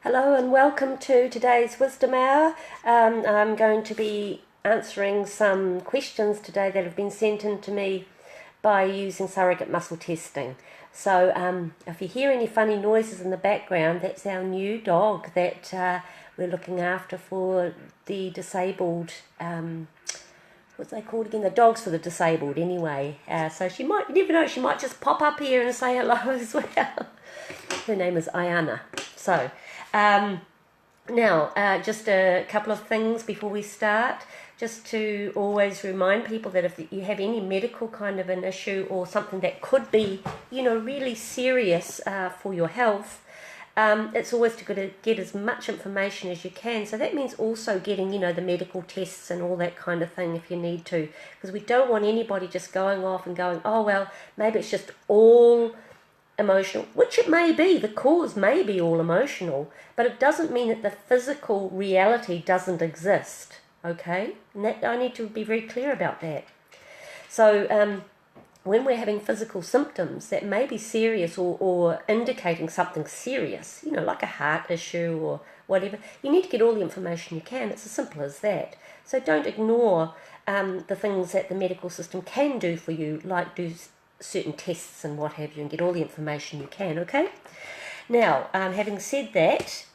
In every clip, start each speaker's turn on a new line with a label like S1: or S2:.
S1: Hello and welcome to today's Wisdom Hour. I'm going to be answering some questions today that have been sent in to me by using surrogate muscle testing. So if you hear any funny noises in the background, that's our new dog that we're looking after for the disabled, what's they called again? The dogs for the disabled anyway. So she might, you never know, she might just pop up here and say hello as well. Her name is Ayana. So now, just a couple of things before we start, just to always remind people that if you have any medical kind of an issue or something that could be, really serious for your health, it's always good to get as much information as you can. So that means also getting, the medical tests and all that kind of thing if you need to, because we don't want anybody just going off and going, oh, well, maybe it's just all emotional, which it may be, the cause may be all emotional, but it doesn't mean that the physical reality doesn't exist, okay? And that, I need to be very clear about that. So when we're having physical symptoms that may be serious or indicating something serious, like a heart issue or whatever, you need to get all the information you can. It's as simple as that. So don't ignore the things that the medical system can do for you, like do certain tests and what have you, and get all the information you can, okay? Now, having said that,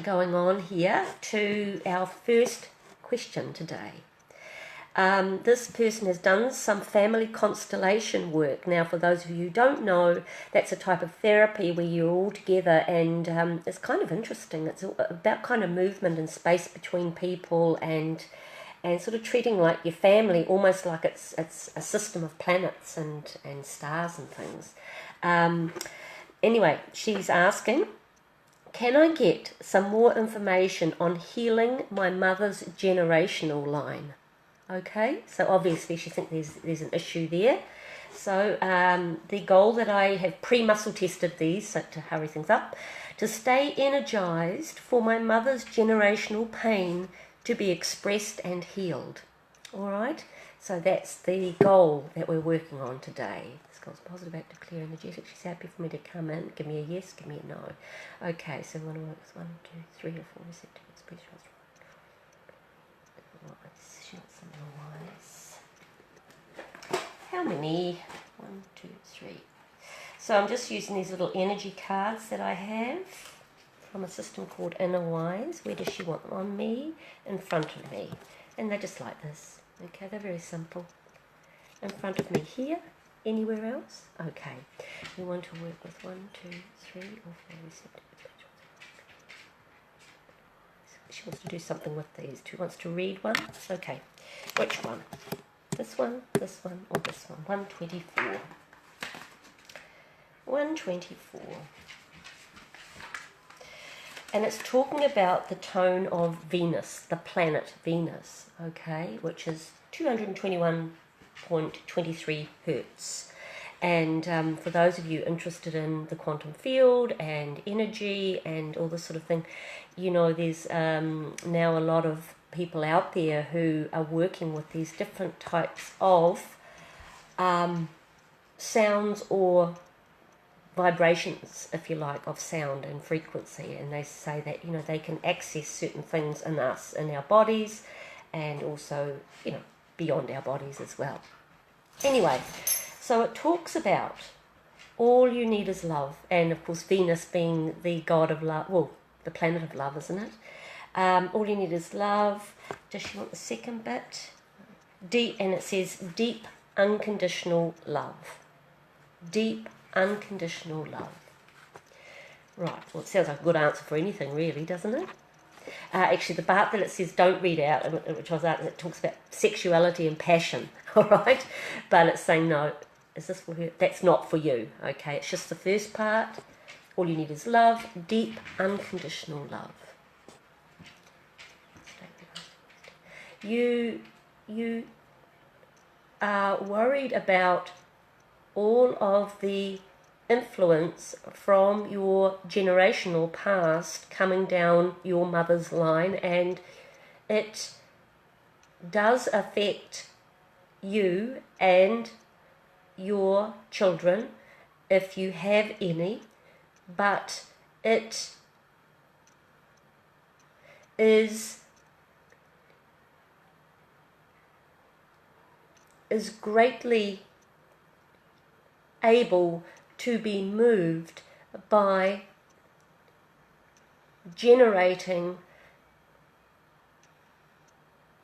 S1: going on here to our first question today. This person has done some family constellation work. Now, for those of you who don't know, that's a type of therapy where you're all together, and it's kind of interesting. It's about kind of movement and space between people, and sort of treating like your family, almost like it's a system of planets and stars and things. Anyway, she's asking, can I get some more information on healing my mother's generational line? Okay, so obviously she thinks there's an issue there. So the goal that I have pre-muscle tested these, so to hurry things up, to stay energized for my mother's generational pain to be expressed and healed. All right, so that's the goal that we're working on today. This girl's positive, active, clear, energetic. She's happy for me to come in. Give me a yes, give me a no. Okay, so we want to work with 1, 2, 3 or 4 receptive expressions. She wants some wise. How many? 1, 2, 3. So I'm just using these little energy cards that I have from a system called Inner Wise. Where does she want them? On me, in front of me. And they're just like this. Okay, they're very simple. In front of me here. Anywhere else? Okay. We want to work with 1, 2, 3 or 4 receptive. She wants to do something with these. She wants to read one. Okay. Which one? This one, or this one? 124. 124. And it's talking about the tone of Venus, the planet Venus, okay, which is 221.23 hertz. And for those of you interested in the quantum field and energy and all this sort of thing, there's now a lot of people out there who are working with these different types of sounds or vibrations, if you like, of sound and frequency, and they say that they can access certain things in us, in our bodies, and also beyond our bodies as well. Anyway, so it talks about all you need is love, and of course Venus being the god of love, well, the planet of love, isn't it? All you need is love. Does she want the second bit? Deep, and it says deep unconditional love. Deep unconditional love. Right, well, it sounds like a good answer for anything, really, doesn't it? Actually, the part that it says don't read out, which I was out, it talks about sexuality and passion, all right? But it's saying, no, is this for her? That's not for you, okay? It's just the first part. All you need is love, deep unconditional love. You are worried about all of the influence from your generational past coming down your mother's line, and it does affect you and your children if you have any, but it is greatly able to be moved by generating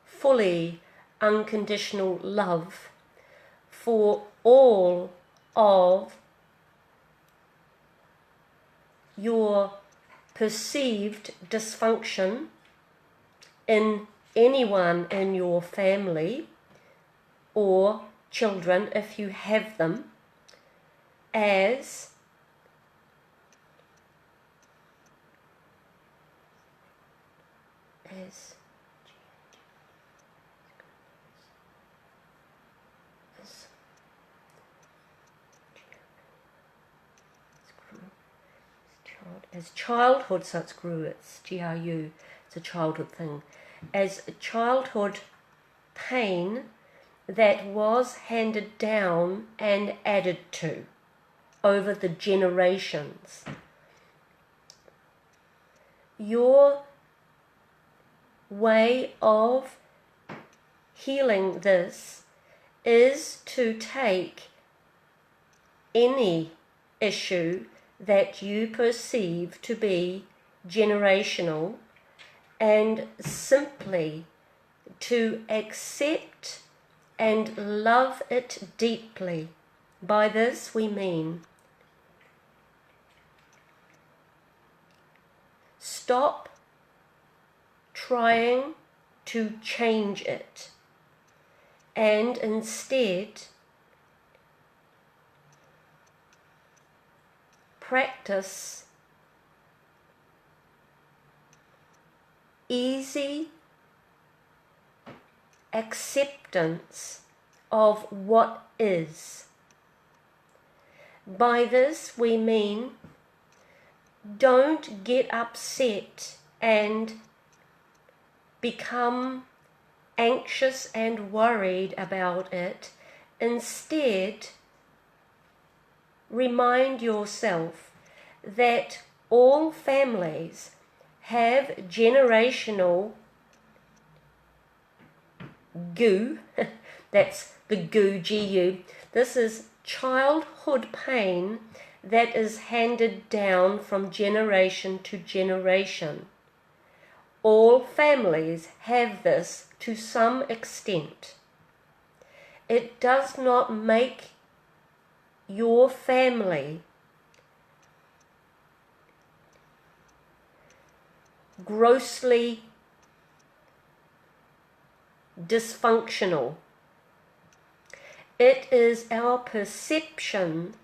S1: fully unconditional love for all of your perceived dysfunction in anyone in your family or children, if you have them, as childhood, so it's GRU, it's GRU, it's a childhood thing, as childhood pain that was handed down and added to over the generations. Your way of healing this is to take any issue that you perceive to be generational and simply to accept and love it deeply. By this we mean stop trying to change it and instead practice easy acceptance of what is. By this we mean don't get upset and become anxious and worried about it. Instead, remind yourself that all families have generational goo, that's the goo, G-U. This is childhood pain that is handed down from generation to generation. All families have this to some extent. It does not make your family grossly dysfunctional. It is our perception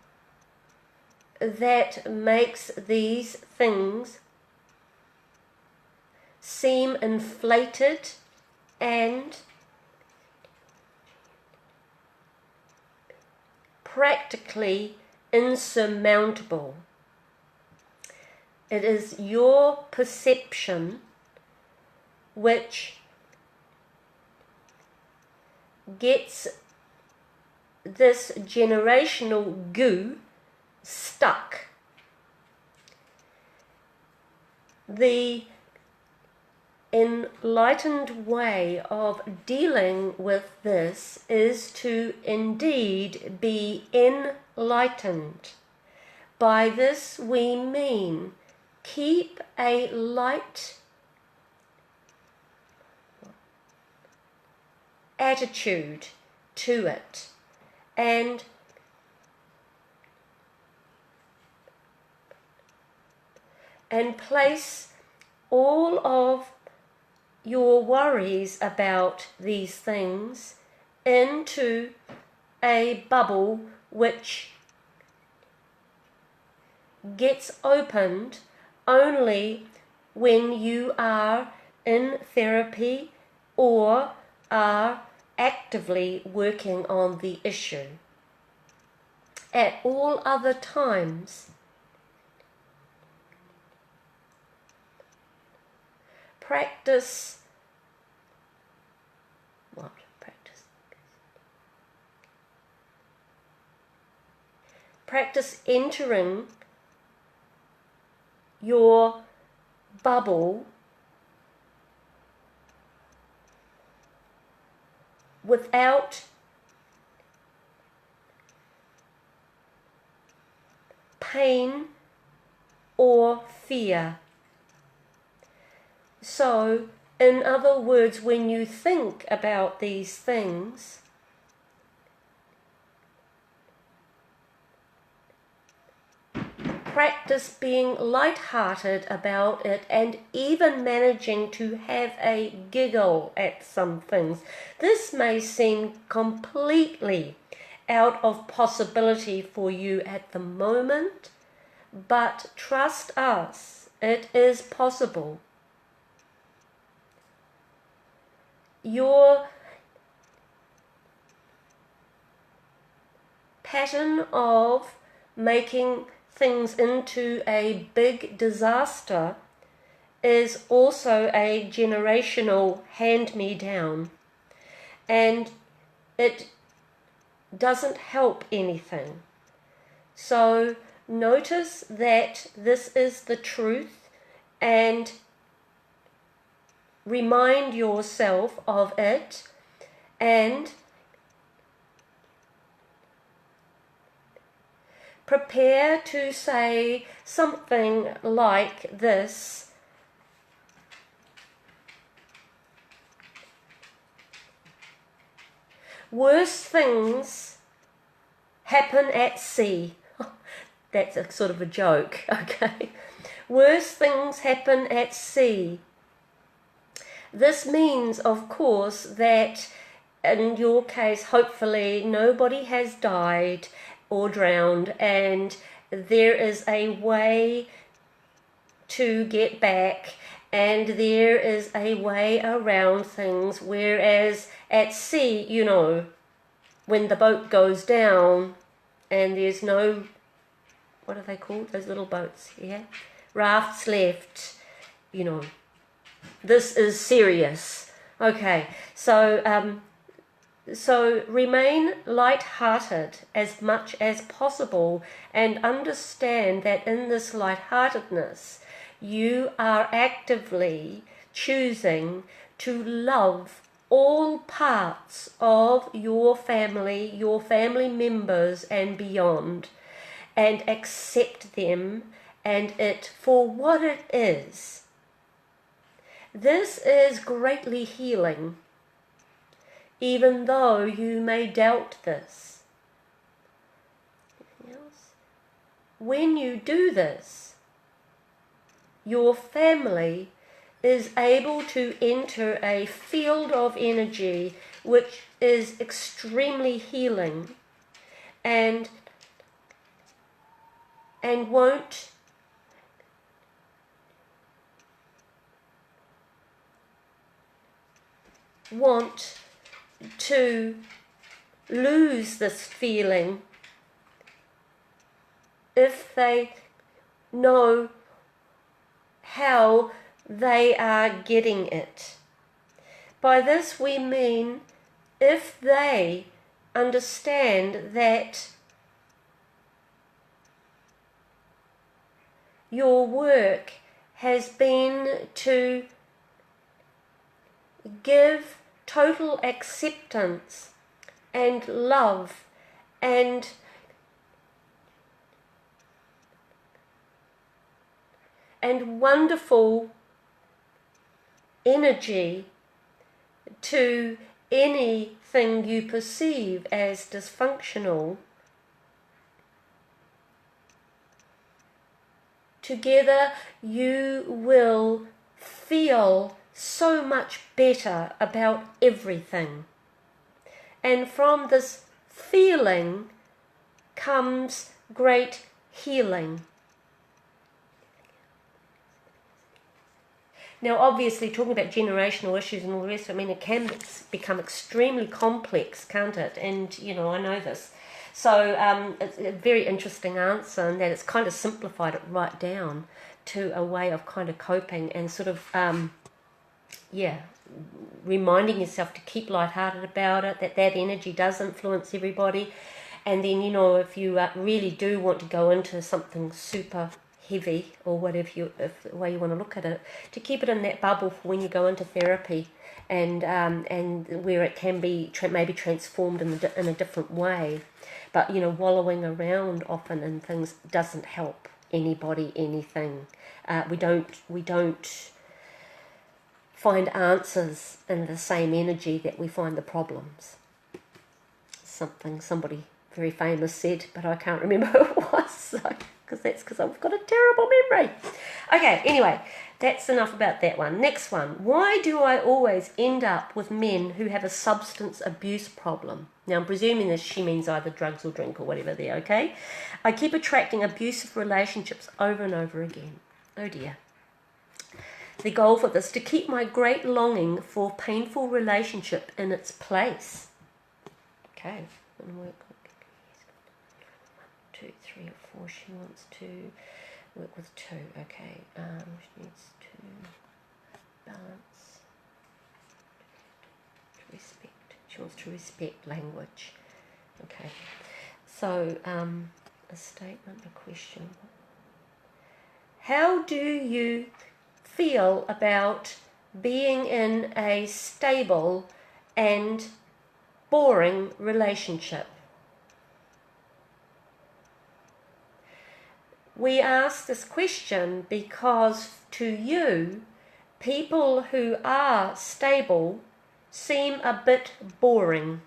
S1: that makes these things seem inflated and practically insurmountable. It is your perception which gets this generational goo stuck. The enlightened way of dealing with this is to indeed be enlightened. By this we mean keep a light attitude to it and place all of your worries about these things into a bubble which gets opened only when you are in therapy or are actively working on the issue. At all other times, practice entering your bubble without pain or fear. So, in other words, when you think about these things, practice being light-hearted about it and even managing to have a giggle at some things. This may seem completely out of possibility for you at the moment, but trust us, it is possible. Your pattern of making things into a big disaster is also a generational hand-me-down, and it doesn't help anything. So notice that this is the truth and remind yourself of it, and prepare to say something like this: worse things happen at sea. That's a sort of a joke, okay? Worse things happen at sea. This means, of course, that in your case, hopefully, nobody has died or drowned, and there is a way to get back, and there is a way around things, whereas at sea, you know, when the boat goes down and there's no, what are they called, those little boats, yeah, rafts left, you know, this is serious. Okay, so remain light-hearted as much as possible, and understand that in this light-heartedness you are actively choosing to love all parts of your family members and beyond, and accept them and it for what it is. This is greatly healing, even though you may doubt this. Anything else? When you do this, your family is able to enter a field of energy which is extremely healing, and won't want to lose this feeling if they know how they are getting it. By this we mean if they understand that your work has been to give total acceptance and love and wonderful energy to anything you perceive as dysfunctional, together you will feel so much better about everything. And from this feeling comes great healing. Now, obviously, talking about generational issues and all the rest, I mean, it can become extremely complex, can't it? And, you know, I know this. So it's a very interesting answer, and that it's kind of simplified it right down to a way of kind of coping and sort of, reminding yourself to keep lighthearted about it, that energy does influence everybody. And then, you know, if you really do want to go into something super heavy, or whatever if the way you want to look at it, to keep it in that bubble for when you go into therapy, and where it can be maybe transformed in a different way. But wallowing around often in things doesn't help anybody anything. We don't find answers in the same energy that we find the problems. Somebody very famous said, but I can't remember who it was, because I've got a terrible memory. Okay, anyway, that's enough about that one. Next one. Why do I always end up with men who have a substance abuse problem? Now, I'm presuming that she means either drugs or drink or whatever there, okay? I keep attracting abusive relationships over and over again. Oh dear. The goal for this, to keep my great longing for painful relationship in its place. Okay. 1, 2, 3 or 4. She wants to work with 2. Okay. She needs to balance. To respect. She wants to respect language. Okay. So, a statement, a question. How do you feel about being in a stable and boring relationship? We ask this question because to you, people who are stable seem a bit boring,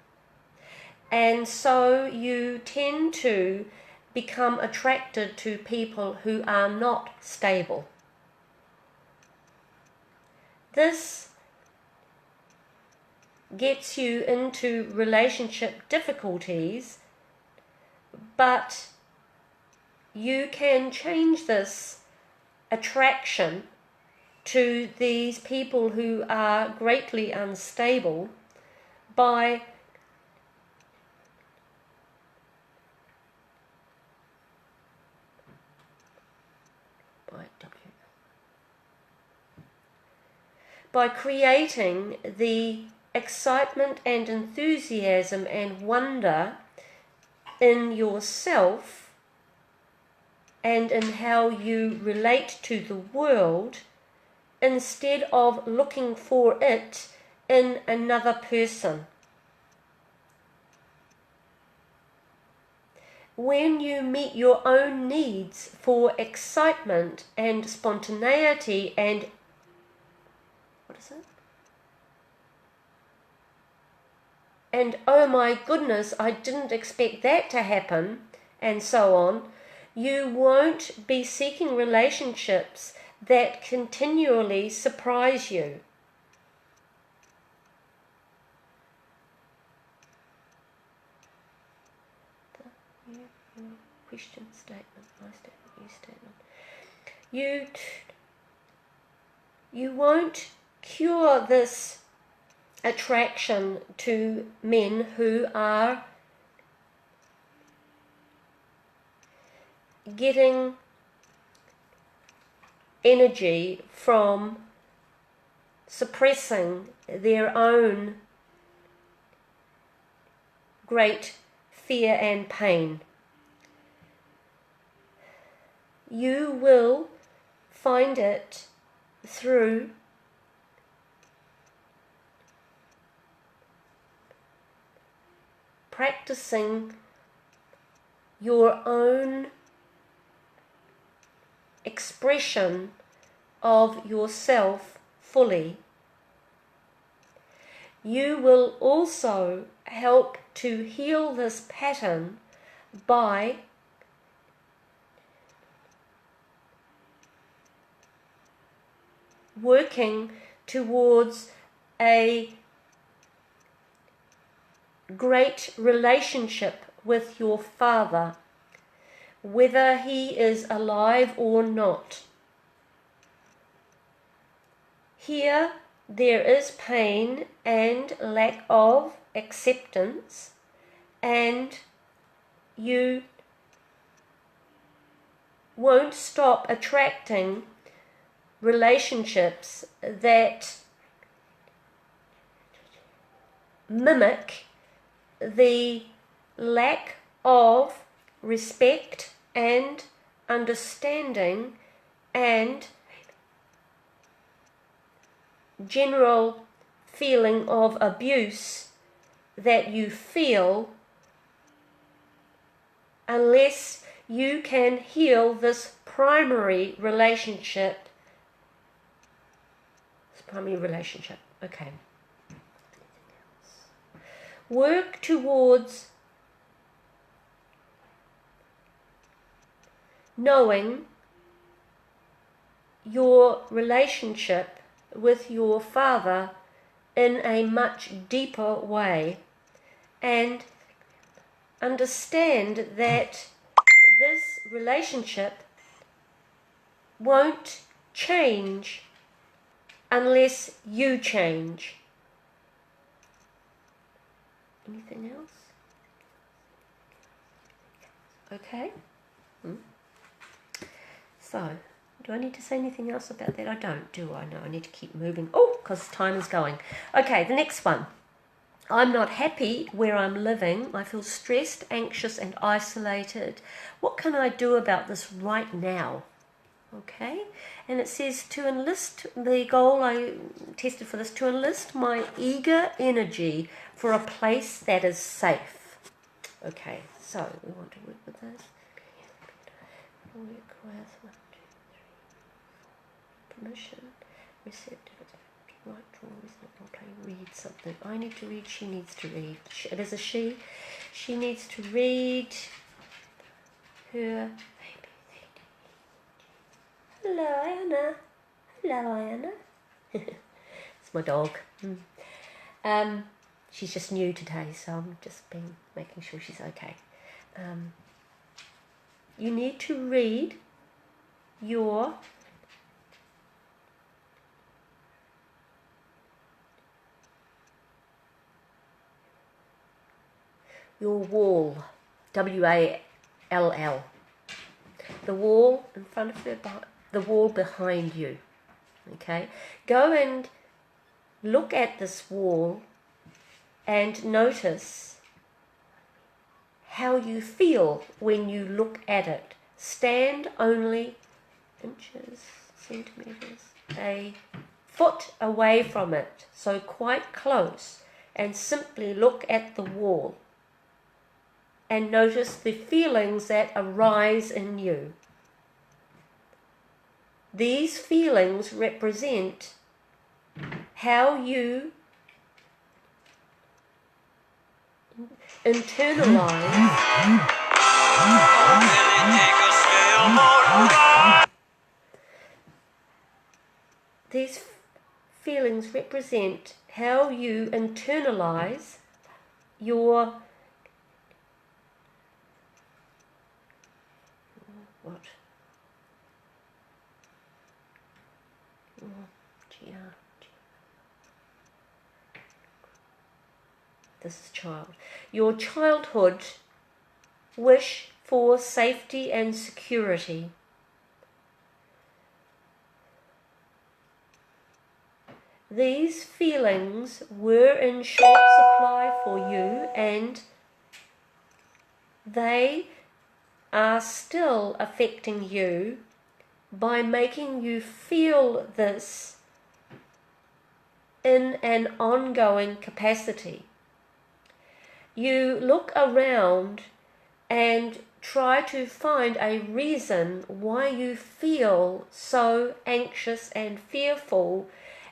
S1: and so you tend to become attracted to people who are not stable. This gets you into relationship difficulties, but you can change this attraction to these people who are greatly unstable by creating the excitement and enthusiasm and wonder in yourself and in how you relate to the world, instead of looking for it in another person. When you meet your own needs for excitement and spontaneity and and oh my goodness, I didn't expect that to happen, and so on, you won't be seeking relationships that continually surprise you. Question, statement, my statement, your statement. You won't cure this attraction to men who are getting energy from suppressing their own great fear and pain. You will find it through practicing your own expression of yourself fully. You will also help to heal this pattern by working towards a great relationship with your father, whether he is alive or not. Here there is pain and lack of acceptance, and you won't stop attracting relationships that mimic the lack of respect and understanding and general feeling of abuse that you feel unless you can heal this primary relationship. Okay. Work towards knowing your relationship with your father in a much deeper way, and understand that this relationship won't change unless you change. Anything else? Okay. So, do I need to say anything else about that? I don't, do I? No, I need to keep moving. Oh, because time is going. Okay, the next one. I'm not happy where I'm living. I feel stressed, anxious, and isolated. What can I do about this right now? Okay, and it says to enlist, the goal I tested for this, to enlist my eager energy for a place that is safe. Okay, so we want to work with this. Work with 1, 2, 3, 4. Permission, receptive, right draw, reasonable play, read something. I need to read, she needs to read. It is a she. She needs to read her. Hello, Anna. Hello, Anna. It's my dog. She's just new today, so I'm just making sure she's okay. You need to read your wall, W-A-L-L. The wall in front of her, the wall behind you. Okay, go and look at this wall and notice how you feel when you look at it. Stand only inches, centimeters, a foot away from it, so quite close, and simply look at the wall and notice the feelings that arise in you. These feelings represent how you internalize. These feelings represent how you internalize your this is child. Your childhood wish for safety and security. These feelings were in short supply for you, and they are still affecting you by making you feel this in an ongoing capacity. You look around and try to find a reason why you feel so anxious and fearful,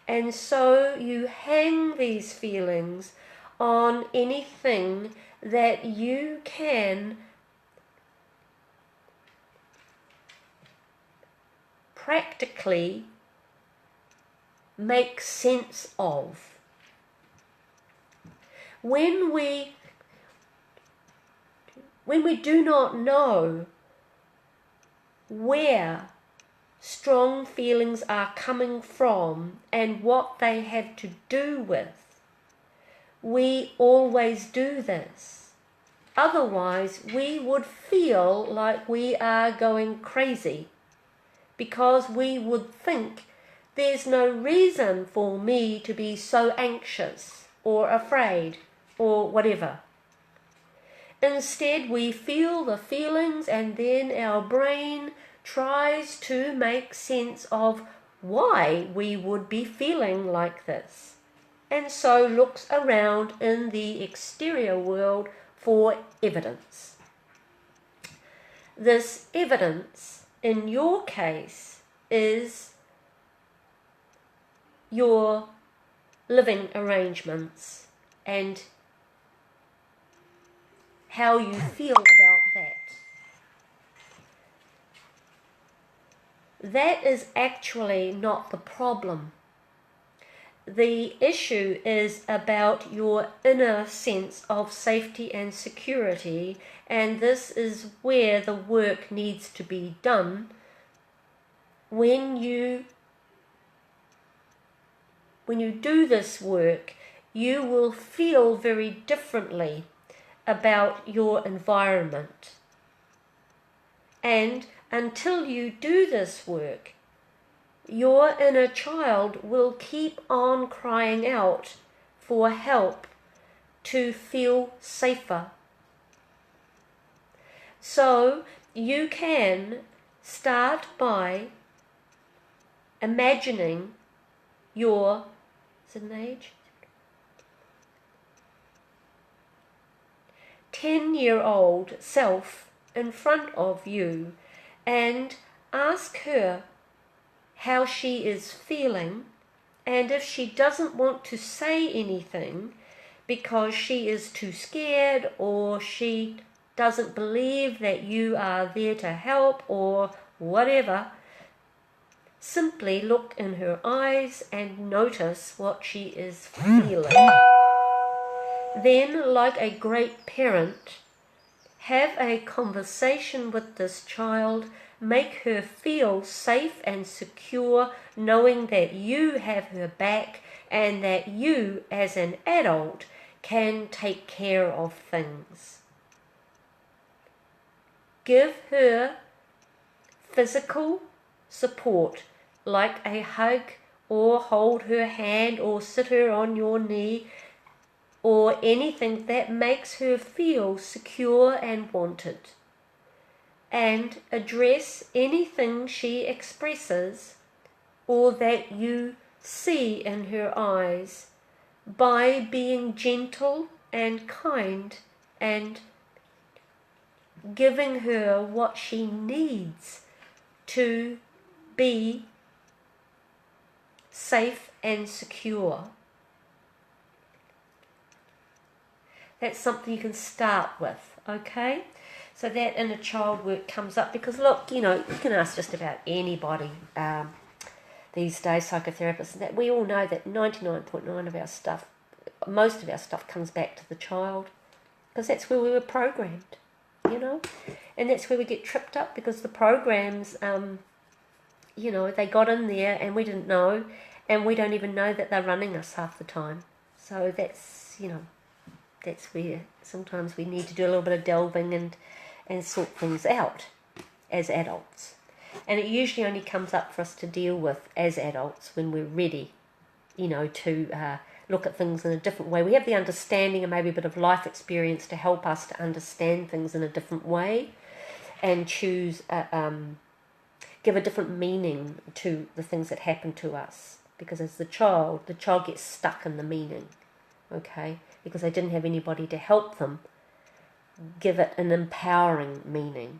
S1: and so you hang these feelings on anything that you can practically make sense of. When we do not know where strong feelings are coming from and what they have to do with, we always do this. Otherwise, we would feel like we are going crazy, because we would think there's no reason for me to be so anxious or afraid or whatever. Instead, we feel the feelings, and then our brain tries to make sense of why we would be feeling like this, and so looks around in the exterior world for evidence. This evidence, in your case, is your living arrangements and how you feel about that. That is actually not the problem. The issue is about your inner sense of safety and security, and this is where the work needs to be done. When you do this work, you will feel very differently about your environment. And until you do this work, your inner child will keep on crying out for help to feel safer. So you can start by imagining your, is it an age? 10-year-old self in front of you and ask her how she is feeling, and if she doesn't want to say anything because she is too scared or she doesn't believe that you are there to help or whatever, simply look in her eyes and notice what she is feeling. Then, like a great parent, have a conversation with this child, make her feel safe and secure, knowing that you have her back and that you, as an adult, can take care of things. Give her physical support, like a hug, or hold her hand, or sit her on your knee, or anything that makes her feel secure and wanted. And address anything she expresses or that you see in her eyes by being gentle and kind and giving her what she needs to be safe and secure. That's something you can start with, okay? So that inner child work comes up because, look, you can ask just about anybody these days, psychotherapists, and that we all know that 99.9% of our stuff, most of our stuff comes back to the child because that's where we were programmed, and that's where we get tripped up because the programs, they got in there and we didn't know, and we don't even know that they're running us half the time. So that's, that's where sometimes we need to do a little bit of delving and sort things out as adults. And it usually only comes up for us to deal with as adults when we're ready, to look at things in a different way. We have the understanding and maybe a bit of life experience to help us to understand things in a different way and choose, give a different meaning to the things that happen to us. Because as the child gets stuck in the meaning, okay? Because they didn't have anybody to help them give it an empowering meaning,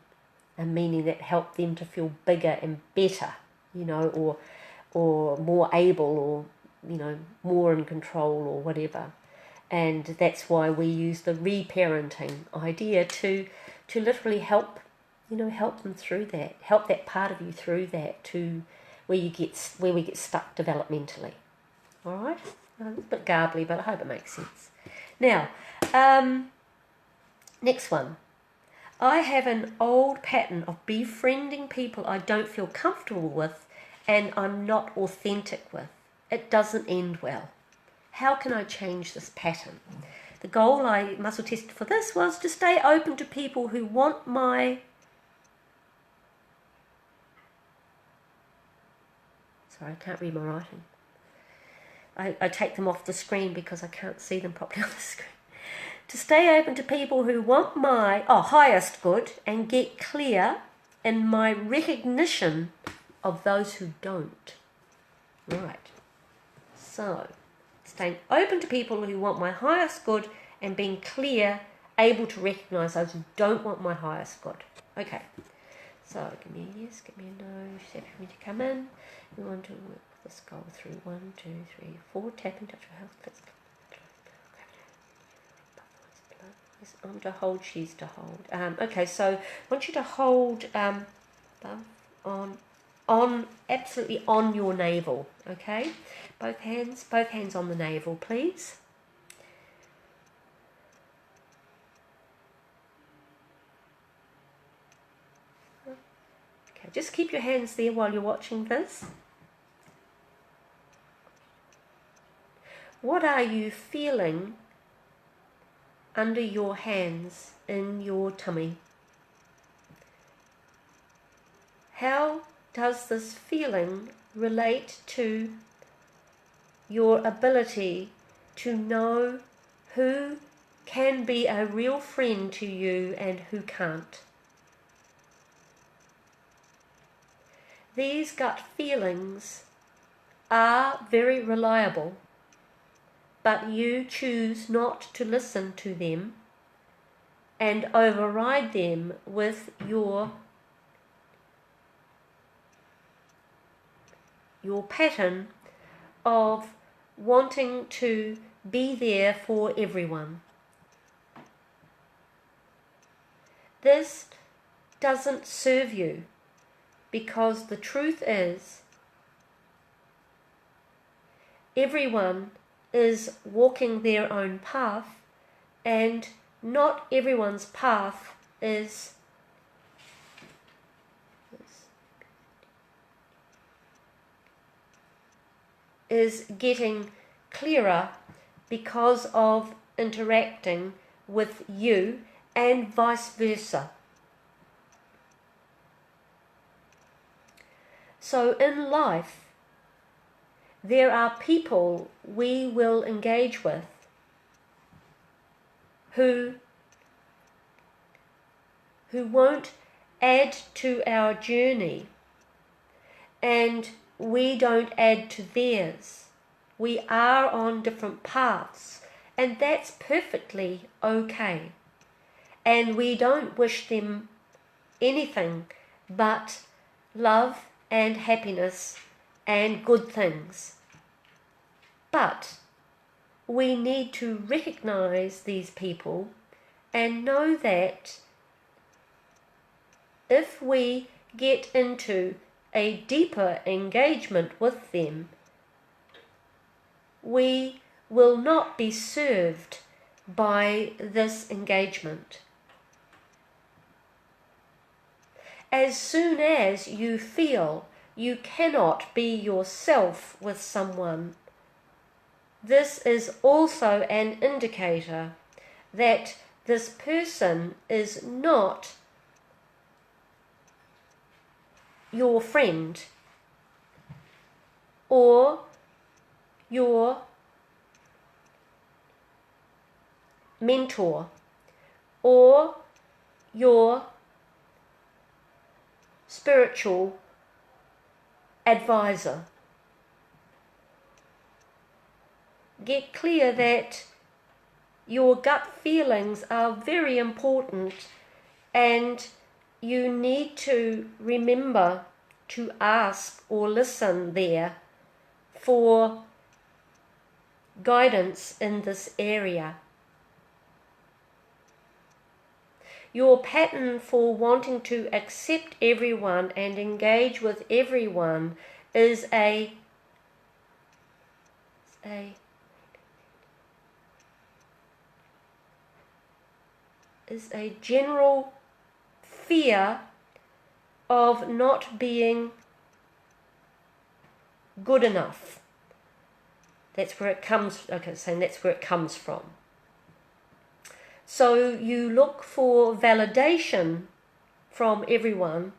S1: a meaning that helped them to feel bigger and better, or more able, or more in control, or whatever. And that's why we use the reparenting idea to literally help them through that, help that part of you through that, to where we get stuck developmentally. All right, a bit garbly, but I hope it makes sense. Now, next one. I have an old pattern of befriending people I don't feel comfortable with and I'm not authentic with. It doesn't end well. How can I change this pattern? The goal I muscle tested for this was to stay open to people who want my... Sorry, I can't read my writing. I take them off the screen because I can't see them properly on the screen. To stay open to people who want my highest good and get clear in my recognition of those who don't. Right. So, staying open to people who want my highest good and being clear, able to recognise those who don't want my highest good. Okay. So, give me a yes, give me a no, she's happy for me to come in. We want to work this goal through 1, 2, 3, 4. Tap in touch with health. I'm to hold, she's to hold. Okay, so I want you to hold on absolutely on your navel. Okay, both hands on the navel, please. Okay, just keep your hands there while you're watching this. What are you feeling under your hands in your tummy? How does this feeling relate to your ability to know who can be a real friend to you and who can't? These gut feelings are very reliable, but you choose not to listen to them and override them with your pattern of wanting to be there for everyone. This doesn't serve you, because the truth is everyone is walking their own path, and not everyone's path is getting clearer because of interacting with you, and vice versa. So in life, there are people we will engage with who won't add to our journey, and we don't add to theirs. We are on different paths, and that's perfectly okay. And we don't wish them anything but love and happiness and good things. But we need to recognize these people and know that if we get into a deeper engagement with them, we will not be served by this engagement. As soon as you feel you cannot be yourself with someone, this is also an indicator that this person is not your friend or your mentor or your spiritual advisor. Get clear that your gut feelings are very important, and you need to remember to ask or listen there for guidance in this area. Your pattern for wanting to accept everyone and engage with everyone is a general fear of not being good enough. That's where it comes. Okay, saying that's where it comes from. So you look for validation from everyone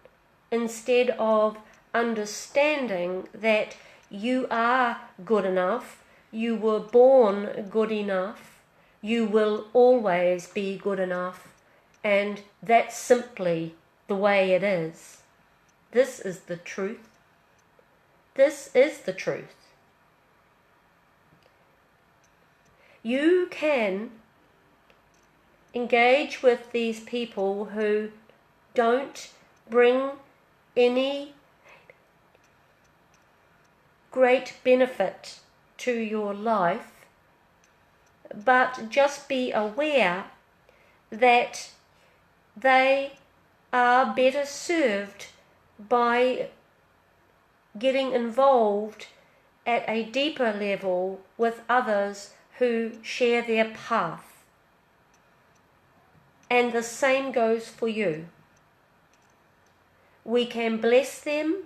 S1: instead of understanding that you are good enough, you were born good enough, you will always be good enough, and that's simply the way it is. This is the truth. This is the truth. You can engage with these people who don't bring any great benefit to your life, but just be aware that they are better served by getting involved at a deeper level with others who share their path. And the same goes for you. We can bless them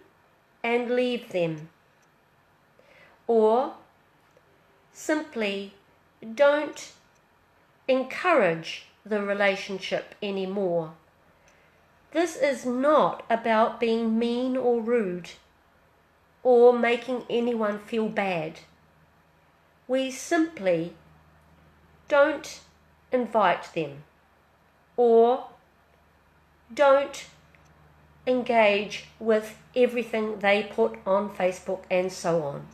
S1: and leave them, or simply don't encourage the relationship anymore. This is not about being mean or rude or making anyone feel bad. We simply don't invite them or don't engage with everything they put on Facebook and so on.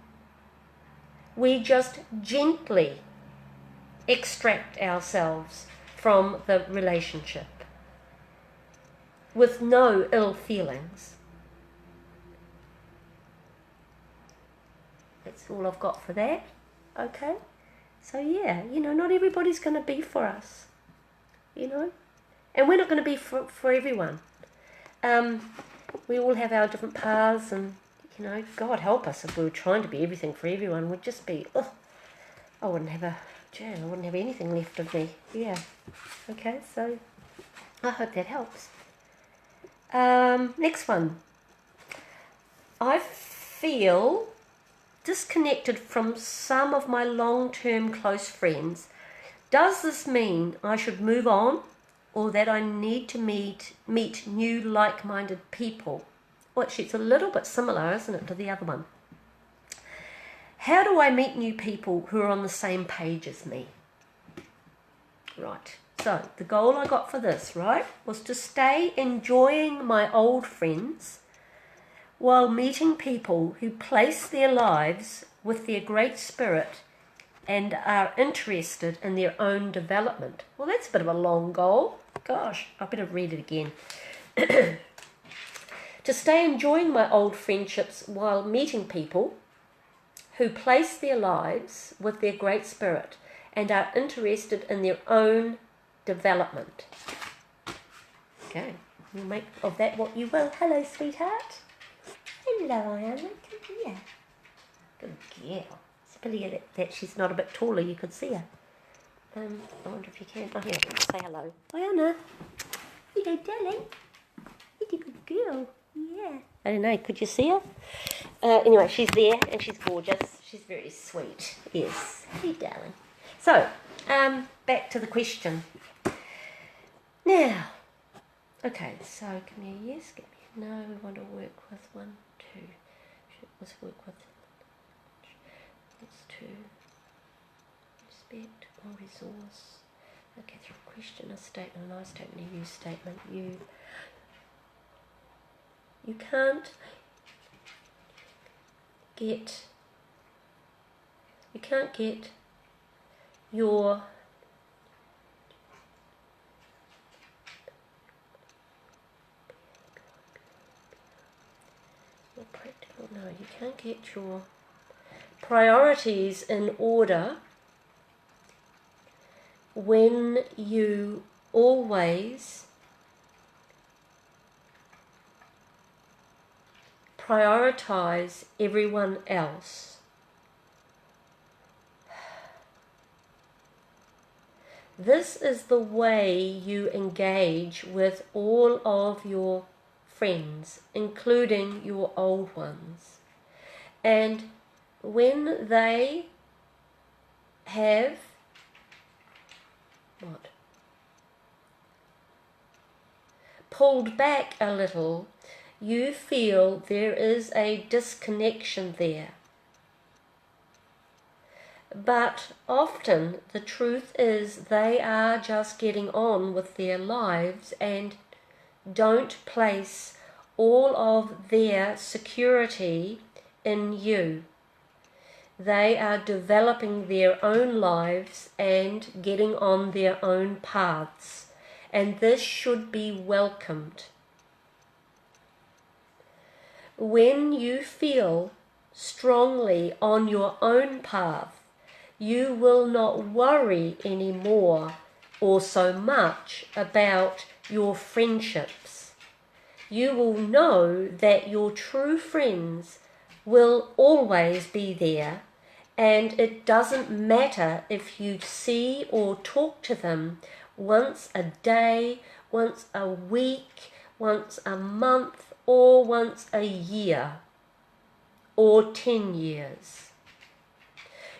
S1: We just gently extract ourselves from the relationship with no ill feelings. That's all I've got for that. Okay? So yeah, not everybody's going to be for us. And we're not going to be for everyone. We all have our different paths, and God help us if we were trying to be everything for everyone. We'd just be, I wouldn't have anything left of me. Yeah. Okay, so I hope that helps. Next one. I feel disconnected from some of my long-term close friends. Does this mean I should move on, or that I need to meet new like-minded people? Well, actually, it's a little bit similar, isn't it, to the other one? How do I meet new people who are on the same page as me? Right, so the goal I got for this, right, was to stay enjoying my old friends while meeting people who place their lives with their great spirit and are interested in their own development. Well, that's a bit of a long goal. Gosh, I better read it again. To stay enjoying my old friendships while meeting people who place their lives with their great spirit and are interested in their own development. Okay, you'll make of that what you will. Hello, sweetheart. Hello, Anna. Come here. Good girl. It's a pity that she's not a bit taller. You could see her. I wonder if you can. Oh, here, say hello. Hi, Anna. Hello, darling. You're a good girl. Yeah. I don't know. Could you see her? Anyway, she's there and she's gorgeous. She's very sweet. Yes. Hey, darling. So, back to the question. Now, okay. So, give me a yes. Give me a no. We want to work with 1, 2. Let's work with. Let's 2. Respect or resource. Okay, through a question, a statement, an I statement, a you statement. You can't get your practical. No, you can't get your priorities in order when you always prioritize everyone else. This is the way you engage with all of your friends, including your old ones. And when they have pulled back a little, you feel there is a disconnection there. But often the truth is they are just getting on with their lives and don't place all of their security in you. They are developing their own lives and getting on their own paths, and this should be welcomed. When you feel strongly on your own path, you will not worry anymore or so much about your friendships. You will know that your true friends will always be there, and it doesn't matter if you see or talk to them once a day, once a week, once a month, or once a year, or 10 years.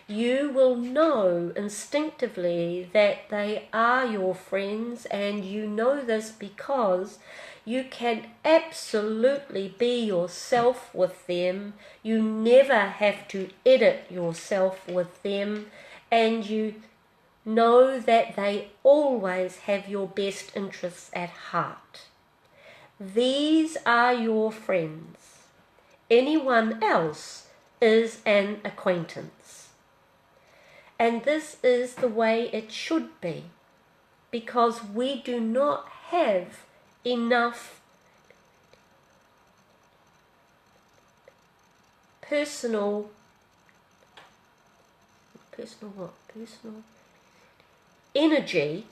S1: You will know instinctively that they are your friends, and you know this because you can absolutely be yourself with them. You never have to edit yourself with them, and you know that they always have your best interests at heart. These are your friends. Anyone else is an acquaintance. And this is the way it should be, because we do not have enough personal energy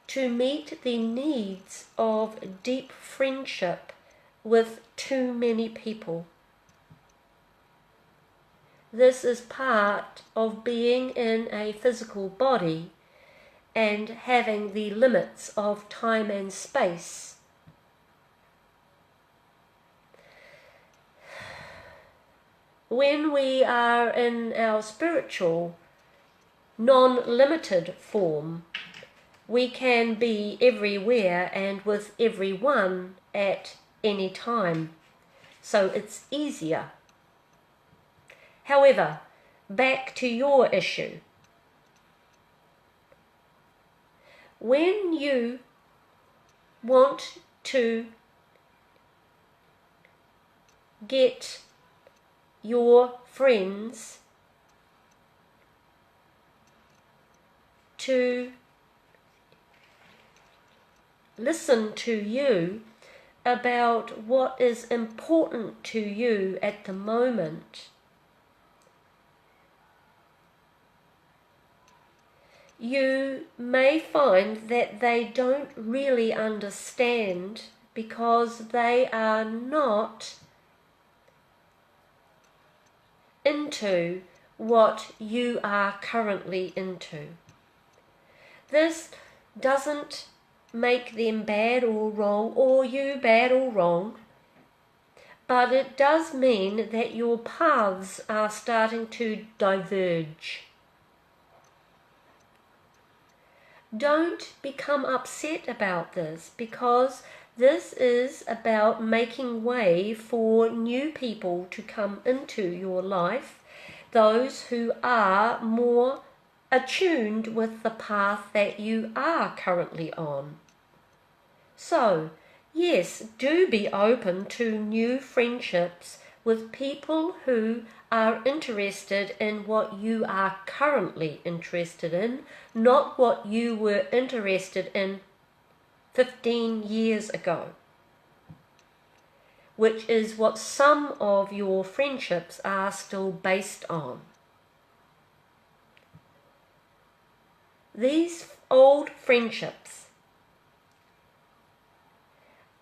S1: to meet the needs of deep friendship with too many people. This is part of being in a physical body and having the limits of time and space. When we are in our spiritual, non-limited form, we can be everywhere and with everyone at any time, so it's easier. However, back to your issue. When you want to get your friends to listen to you about what is important to you at the moment, you may find that they don't really understand because they are not into what you are currently into. This doesn't make them bad or wrong, or you bad or wrong, but it does mean that your paths are starting to diverge. Don't become upset about this, because this is about making way for new people to come into your life, those who are more attuned with the path that you are currently on. So, yes, do be open to new friendships with people who are interested in what you are currently interested in, not what you were interested in 15 years ago, which is what some of your friendships are still based on. These old friendships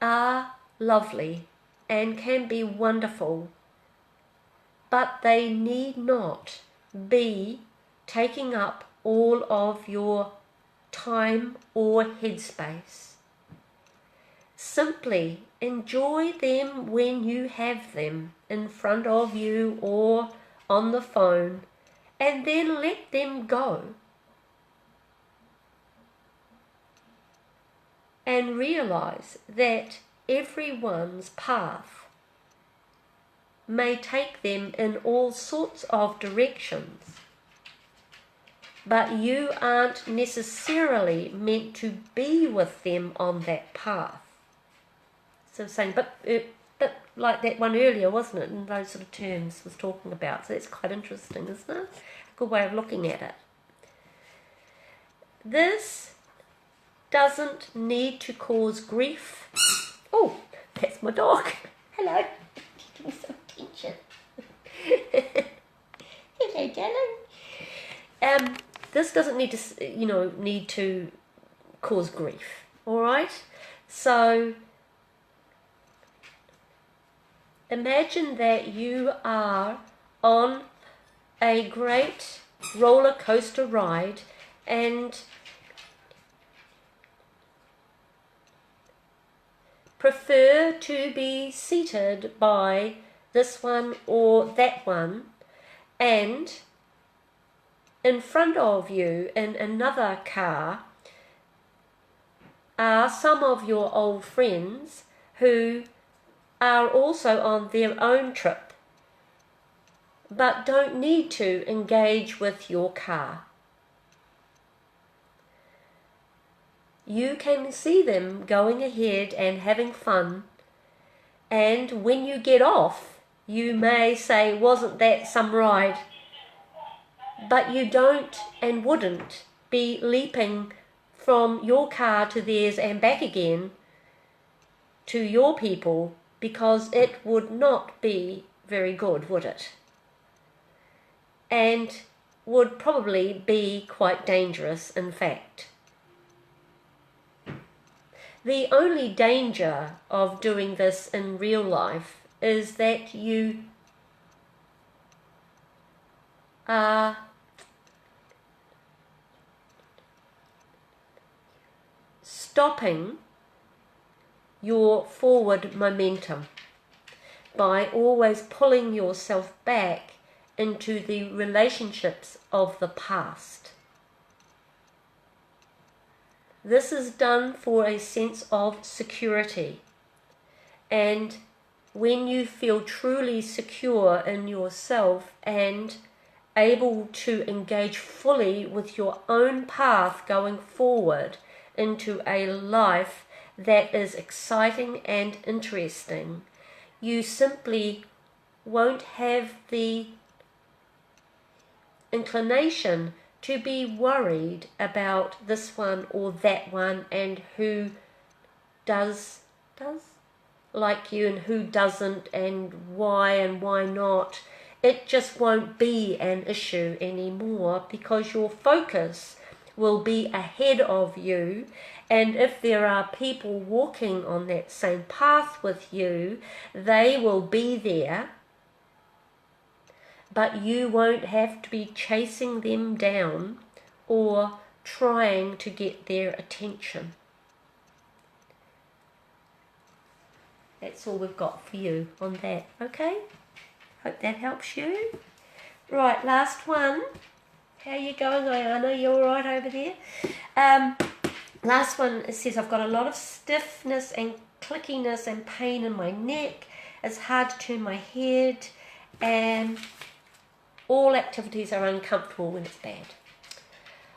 S1: are lovely and can be wonderful, but they need not be taking up all of your time or headspace. Simply enjoy them when you have them in front of you or on the phone, and then let them go. And realize that everyone's path may take them in all sorts of directions. but you aren't necessarily meant to be with them on that path. So saying, but like that one earlier, wasn't it, in those sort of terms was talking about. So it's quite interesting, isn't it? A good way of looking at it. This doesn't need to cause grief. Oh, that's my dog. Hello. Give me some attention. Hello, darling. This doesn't need to, need to cause grief. All right. So imagine that you are on a great roller coaster ride and prefer to be seated by this one or that one, and in front of you in another car are some of your old friends who are also on their own trip but don't need to engage with your car. You can see them going ahead and having fun, and when you get off, you may say, wasn't that some ride? But you don't and wouldn't be leaping from your car to theirs and back again to your people, because it would not be very good, would it? And would probably be quite dangerous, in fact. The only danger of doing this in real life is that you are stopping your forward momentum by always pulling yourself back into the relationships of the past. This is done for a sense of security, and when you feel truly secure in yourself and able to engage fully with your own path going forward into a life that is exciting and interesting, you simply won't have the inclination to be worried about this one or that one and who does like you and who doesn't and why not. It just won't be an issue anymore, because your focus will be ahead of you, and if there are people walking on that same path with you, they will be there, but you won't have to be chasing them down or trying to get their attention. That's all we've got for you on that, okay? Hope that helps you. Right, last one. How are you going, Ayana? You all right over there? Last one, it says, I've got a lot of stiffness and clickiness and pain in my neck. It's hard to turn my head, and all activities are uncomfortable when it's bad.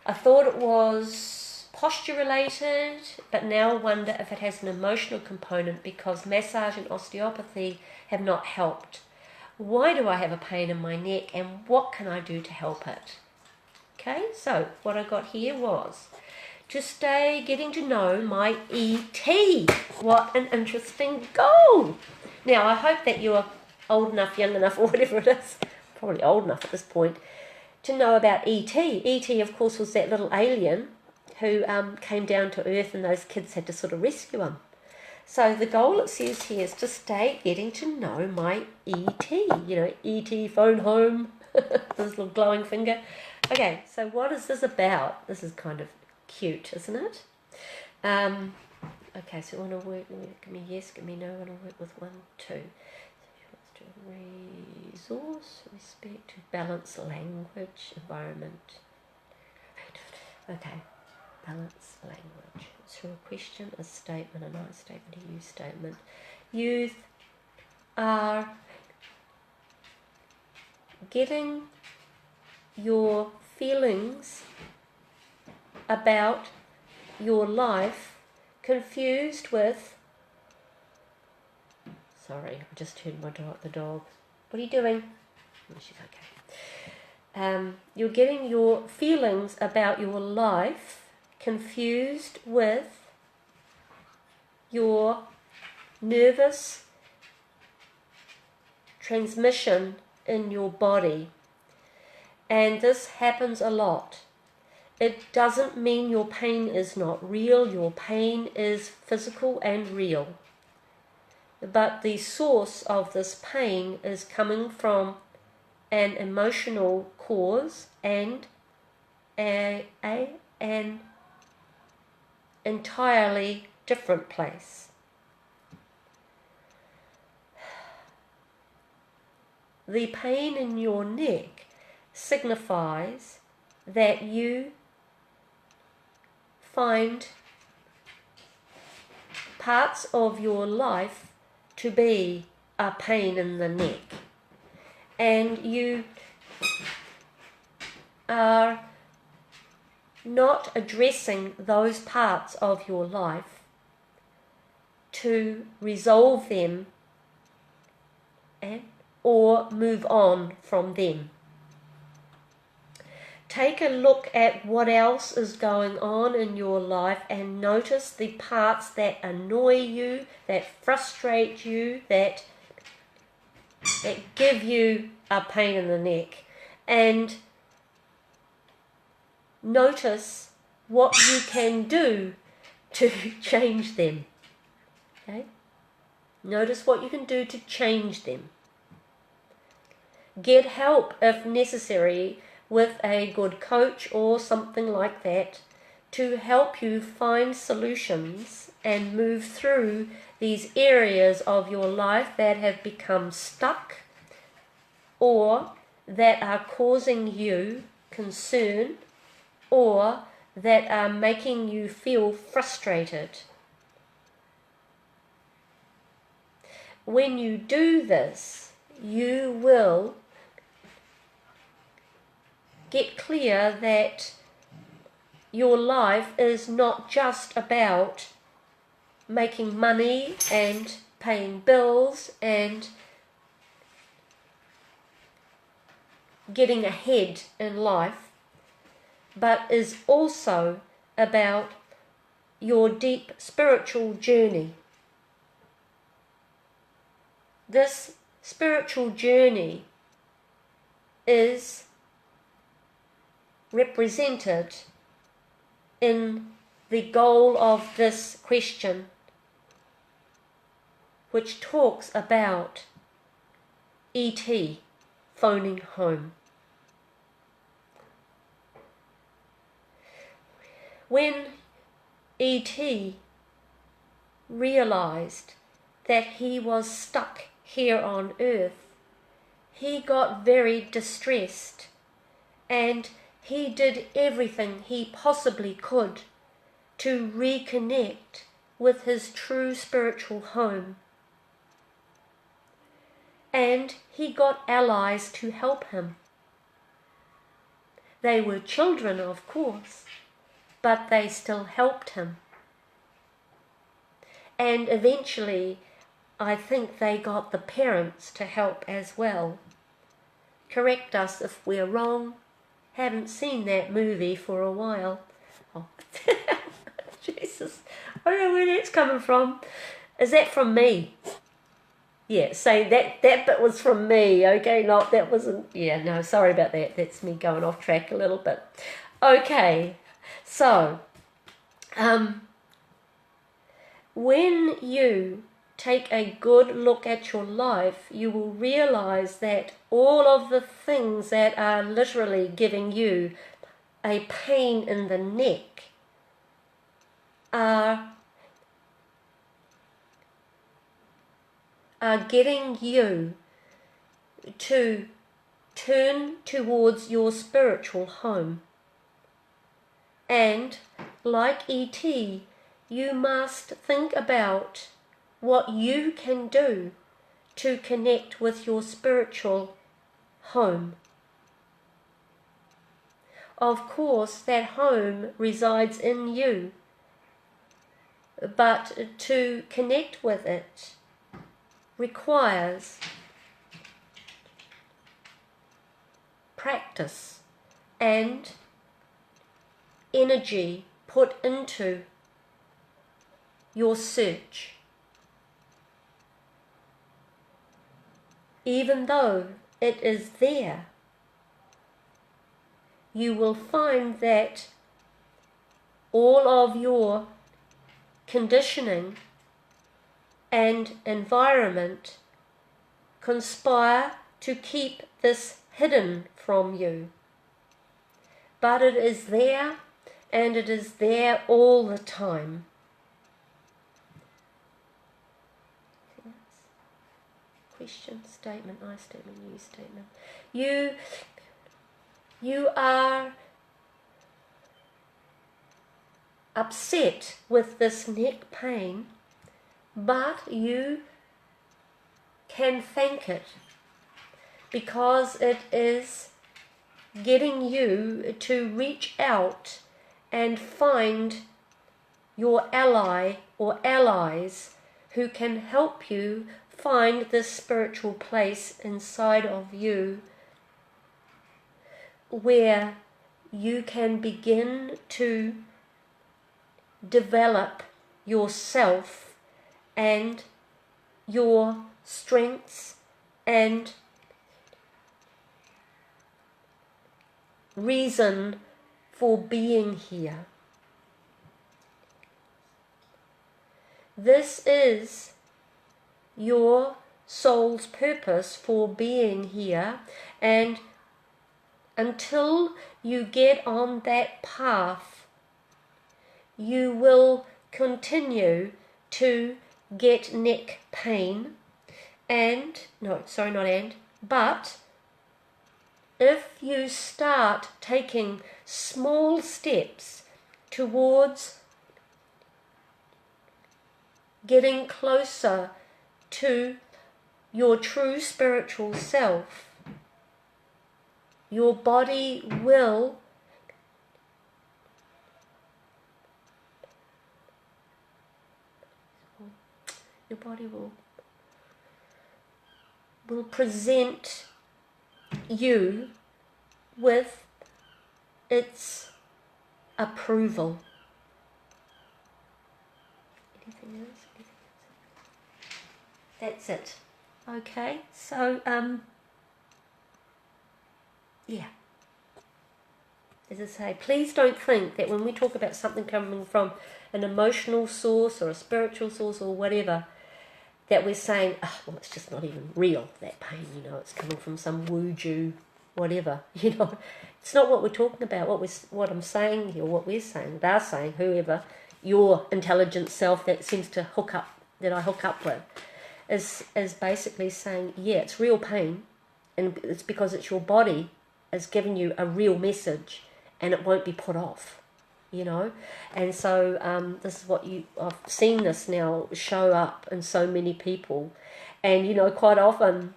S1: I thought it was posture related, but now wonder if it has an emotional component, because massage and osteopathy have not helped. Why do I have a pain in my neck, and what can I do to help it? Okay, so what I got here was to stay getting to know my ET. What an interesting goal. Now, I hope that you are old enough, young enough, or whatever it is, probably old enough at this point, to know about ET. ET, of course, was that little alien who came down to Earth, and those kids had to sort of rescue him. So the goal, it says here, is to stay getting to know my ET. You know, ET, phone home, this little glowing finger. Okay, so what is this about? This is kind of cute, isn't it? Okay, so I want to work, give me yes, give me no, I want to work with 1, 2. So resource, respect, to balance language, environment. Okay, balance language. Through a question, a statement, a I statement, a you statement. Youth are getting your feelings about your life confused with... Sorry, I just heard the dog. What are you doing? Oh, she's okay. You're getting your feelings about your life confused with your nervous transmission in your body. And this happens a lot. It doesn't mean your pain is not real. Your pain is physical and real. But the source of this pain is coming from an emotional cause and an entirely different place. The pain in your neck signifies that you find parts of your life to be a pain in the neck, and you are not addressing those parts of your life to resolve them or move on from them. Take a look at what else is going on in your life and notice the parts that annoy you, that frustrate you, that give you a pain in the neck. And notice what you can do to change them. Okay? Notice what you can do to change them. Get help if necessary with a good coach or something like that to help you find solutions and move through these areas of your life that have become stuck or that are causing you concern or that are making you feel frustrated. When you do this, you will get clear that your life is not just about making money and paying bills and getting ahead in life, but is also about your deep spiritual journey. This spiritual journey is represented in the goal of this question, which talks about E.T. phoning home. When E.T. realized that he was stuck here on earth, he got very distressed and he did everything he possibly could to reconnect with his true spiritual home. And he got allies to help him. They were children, of course, but they still helped him. And eventually, I think they got the parents to help as well. Correct us if we're wrong. Haven't seen that movie for a while. Oh, Jesus. I don't know where that's coming from. Is that from me? Yeah, say that bit was from me, okay? Not, that wasn't, yeah, no, sorry about that. That's me going off track a little bit. Okay, so, when you take a good look at your life, you will realize that all of the things that are literally giving you a pain in the neck are getting you to turn towards your spiritual home. And like E.T., you must think about what you can do to connect with your spiritual home. of course, that home resides in you. But to connect with it requires practice and energy put into your search. Even though it is there, you will find that all of your conditioning and environment conspire to keep this hidden from you. But it is there, and it is there all the time. Question, statement, I statement, you statement. You are upset with this neck pain, but you can thank it because it is getting you to reach out and find your ally or allies who can help you find this spiritual place inside of you where you can begin to develop yourself and your strengths and reason for being here. This is your soul's purpose for being here, and until you get on that path, you will continue to get neck pain but if you start taking small steps towards getting closer to your true spiritual self, your body will present you with its approval. Anything else? That's it. Okay, so yeah. As I say, please don't think that when we talk about something coming from an emotional source or a spiritual source or whatever, that we're saying, oh, well, it's just not even real, that pain, it's coming from some woo-joo, whatever, It's not what we're talking about, what I'm saying here, what we're saying, they're saying, whoever, your intelligent self that seems to that I hook up with, is basically saying, yeah, it's real pain, and it's because it's your body is giving you a real message, and it won't be put off. And so this is what I've seen this now show up in so many people, and quite often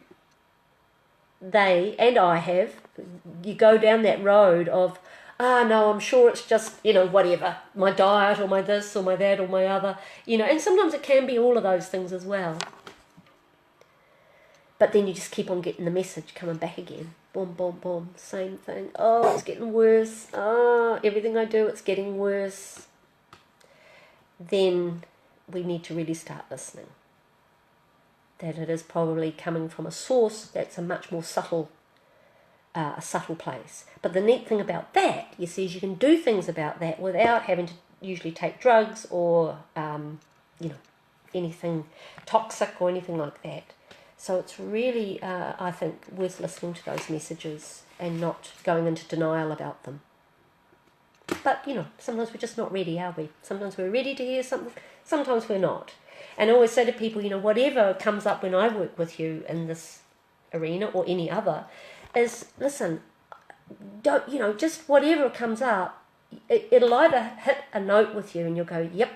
S1: you go down that road of, no, I'm sure it's just, whatever, my diet or my this or my that or my other, and sometimes it can be all of those things as well. But then you just keep on getting the message coming back again. Boom, boom, boom. Same thing. Oh, it's getting worse. Oh, everything I do, it's getting worse. Then we need to really start listening. That it is probably coming from a source that's a much more subtle place. But the neat thing about that, you see, is you can do things about that without having to usually take drugs or, anything toxic or anything like that. So it's really, I think, worth listening to those messages and not going into denial about them. But, sometimes we're just not ready, are we? Sometimes we're ready to hear something, sometimes we're not. And I always say to people, whatever comes up when I work with you in this arena or any other, is, listen, don't, just whatever comes up, it'll either hit a note with you and you'll go, yep,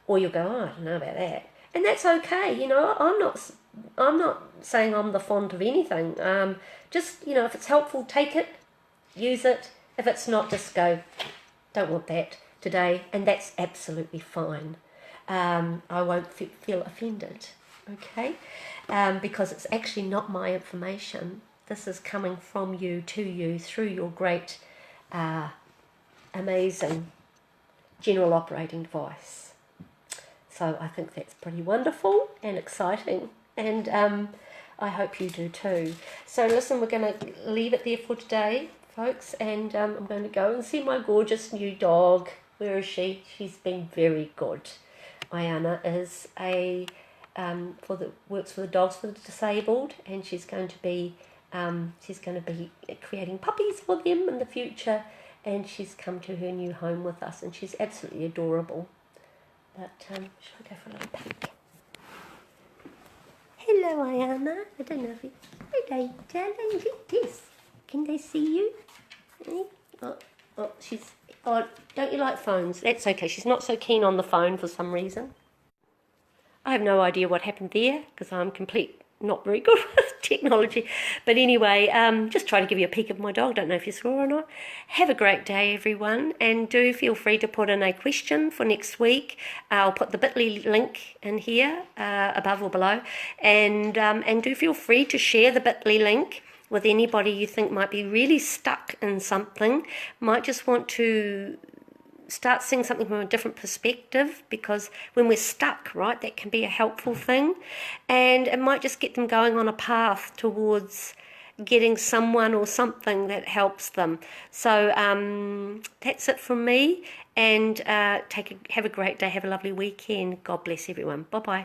S1: or you'll go, oh, I don't know about that. And that's okay, I'm not saying I'm the font of anything. Just, if it's helpful, take it, use it, If it's not, just go, don't want that today, and that's absolutely fine. I won't feel offended, okay? Because it's actually not my information. This is coming from you to you through your great, amazing general operating device. So I think that's pretty wonderful and exciting, and I hope you do too. So listen, we're going to leave it there for today, folks, and I'm going to go and see my gorgeous new dog. Where is she? She's been very good. Ayana is works for the Dogs for the Disabled, and she's going to be creating puppies for them in the future, and she's come to her new home with us, and she's absolutely adorable. But should I go for a little peek? Hello, Ayana. I don't know if you... Hello, darling. Yes. Can they see you? Oh, she's... Oh, don't you like phones? That's okay. She's not so keen on the phone for some reason. I have no idea what happened there because I'm not very good with technology. But anyway, just try to give you a peek of my dog. Don't know if you saw or not. Have a great day, everyone. And do feel free to put in a question for next week. I'll put the bit.ly link in here, above or below. And do feel free to share the bit.ly link with anybody you think might be really stuck in something, might just want to start seeing something from a different perspective, because when we're stuck, right, that can be a helpful thing, and it might just get them going on a path towards getting someone or something that helps them. So that's it from me, and have a great day, have a lovely weekend. God bless everyone. Bye-bye.